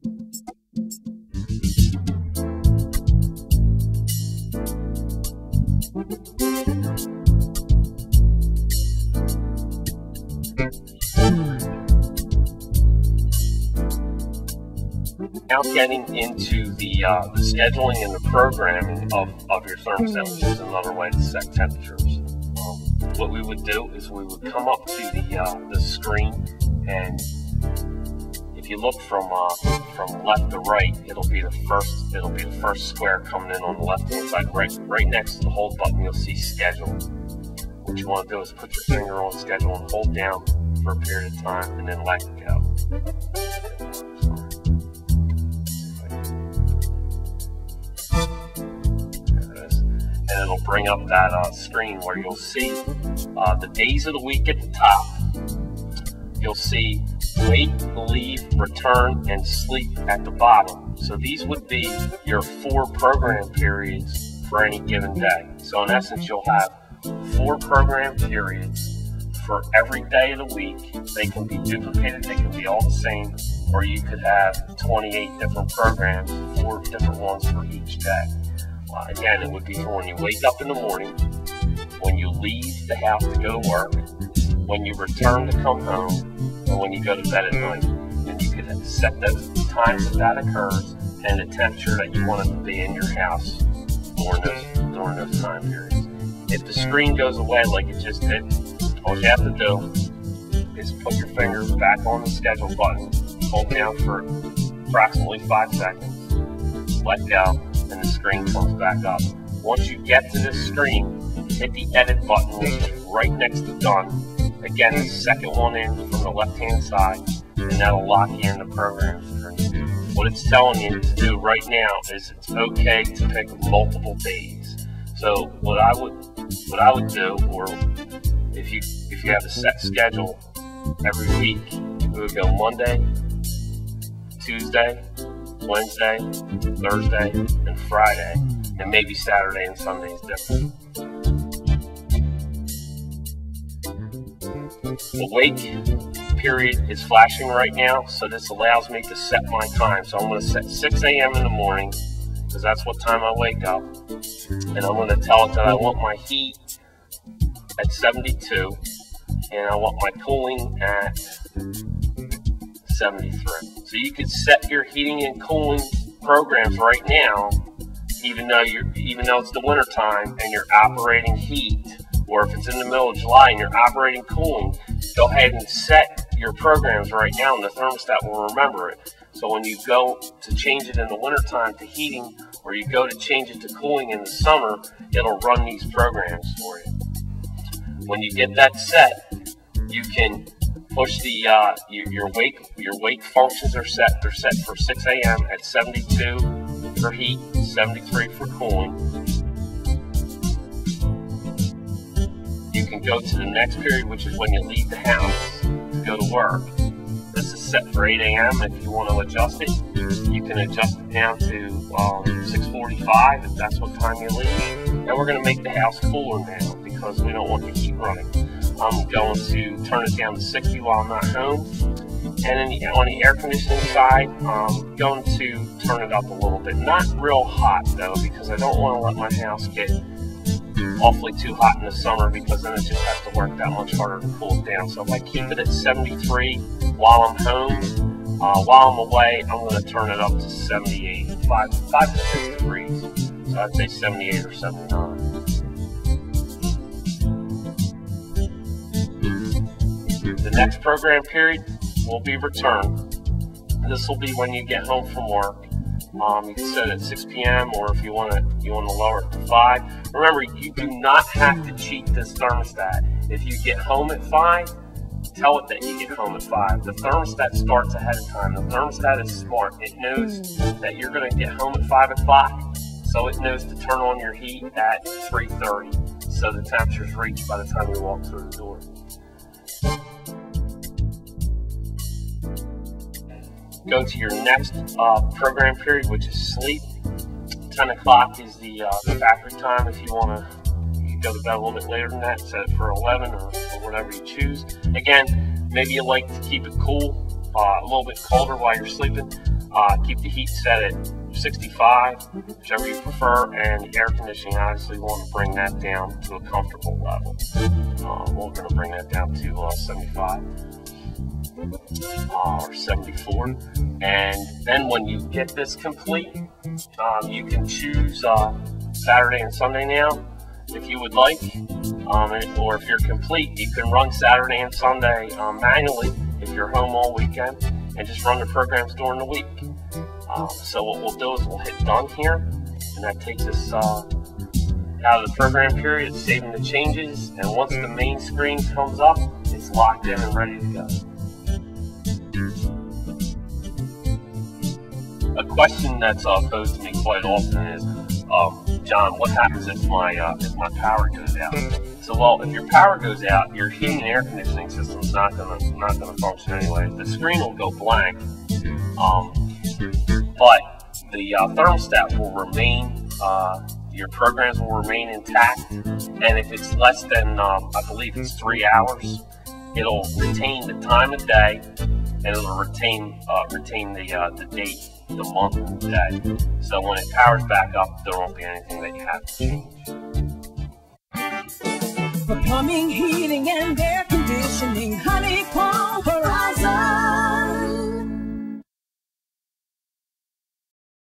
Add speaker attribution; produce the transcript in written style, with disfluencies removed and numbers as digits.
Speaker 1: Now getting into the scheduling and the programming of your thermostat, which is another way to set temperatures. What we would do is we would come up to the screen, and if you look from left to right, it'll be the first square coming in on the left hand side. Right next to the hold button, you'll see schedule. What you want to do is put your finger on schedule and hold down for a period of time, and then let it go. And it'll bring up that screen where you'll see the days of the week at the top. You'll see wake, leave, return, and sleep at the bottom. So these would be your 4 program periods for any given day. So in essence, you'll have 4 program periods for every day of the week. They can be duplicated, they can be all the same, or you could have 28 different programs, 4 different ones for each day. Again, it would be for when you wake up in the morning, when you leave the house to go to work, when you return to come home, and when you go to bed at night. And you could set those times that occurs and the temperature that you want it to be in your house during those time periods. If the screen goes away like it just did, all you have to do is put your fingers back on the schedule button, hold down for approximately 5 seconds, let go, and the screen comes back up. Once you get to this screen, hit the edit button, which is right next to done. Again, the second one in from the left hand side, and that'll lock you in the program screen. What it's telling you to do right now is it's okay to pick multiple days. So what I would do, or if you have a set schedule every week, we would go Monday, Tuesday, Wednesday, Thursday, and Friday, and maybe Saturday and Sunday is different. The wake period is flashing right now, so this allows me to set my time. So I'm going to set 6 a.m. in the morning, because that's what time I wake up, and I'm going to tell it that I want my heat at 72, and I want my cooling at 73. So you could set your heating and cooling programs right now, even though it's the winter time and you're operating heat, or if it's in the middle of July and you're operating cooling, go ahead and set your programs right now, and the thermostat will remember it. So when you go to change it in the winter time to heating, or you go to change it to cooling in the summer, it'll run these programs for you. When you get that set, you can push the your wake functions are set. They're set for 6 a.m. at 72 for heat, 73 for cooling. You can go to the next period, which is when you leave the house to go to work. This is set for 8 a.m. If you want to adjust it, you can adjust it down to 6:45 if that's what time you leave. And we're going to make the house cooler now because we don't want the heat running. I'm going to turn it down to 60 while I'm not home. And on the air conditioning side, I'm going to turn it up a little bit. Not real hot though, because I don't want to let my house get awfully too hot in the summer, because then it just has to work that much harder to cool it down. So if I keep it at 73 while I'm home, while I'm away, I'm going to turn it up to 78, 5 to 6 degrees. So I'd say 78 or 79. The next program period will be return. This will be when you get home from work. You can set it at 6 p.m. or if you want to lower it to 5. Remember, you do not have to cheat this thermostat. If you get home at 5, tell it that you get home at 5. The thermostat starts ahead of time. The thermostat is smart. It knows that you're going to get home at 5 o'clock, so it knows to turn on your heat at 3:30, so the temperature's reached by the time you walk through the door. Go to your next program period, which is sleep. 10 o'clock is the factory time. If you want to go to bed a little bit later than that, set it for 11 or whatever you choose. Again, maybe you like to keep it cool, a little bit colder while you're sleeping, keep the heat set at 65, whichever you prefer, and the air conditioning, obviously we want to bring that down to a comfortable level. We're going to bring that down to 75 or 74, and then when you get this complete, you can choose Saturday and Sunday now if you would like, or if you're complete, you can run Saturday and Sunday manually if you're home all weekend, and just run the programs during the week. So what we'll do is we'll hit done here, and that takes us out of the program period, saving the changes, and once the main screen comes up, it's locked in and ready to go. A question that's posed to me quite often is, John, what happens if my power goes out? So, well, if your power goes out, your heating and air conditioning system's not gonna function anyway. The screen will go blank, but the thermostat will remain. Your programs will remain intact, and if it's less than, I believe it's 3 hours, it'll retain the time of day, and it'll retain the date, the month, and the day. So when it powers back up, there won't be anything that you have to change.
Speaker 2: For plumbing, heating, and air conditioning, Honeywell.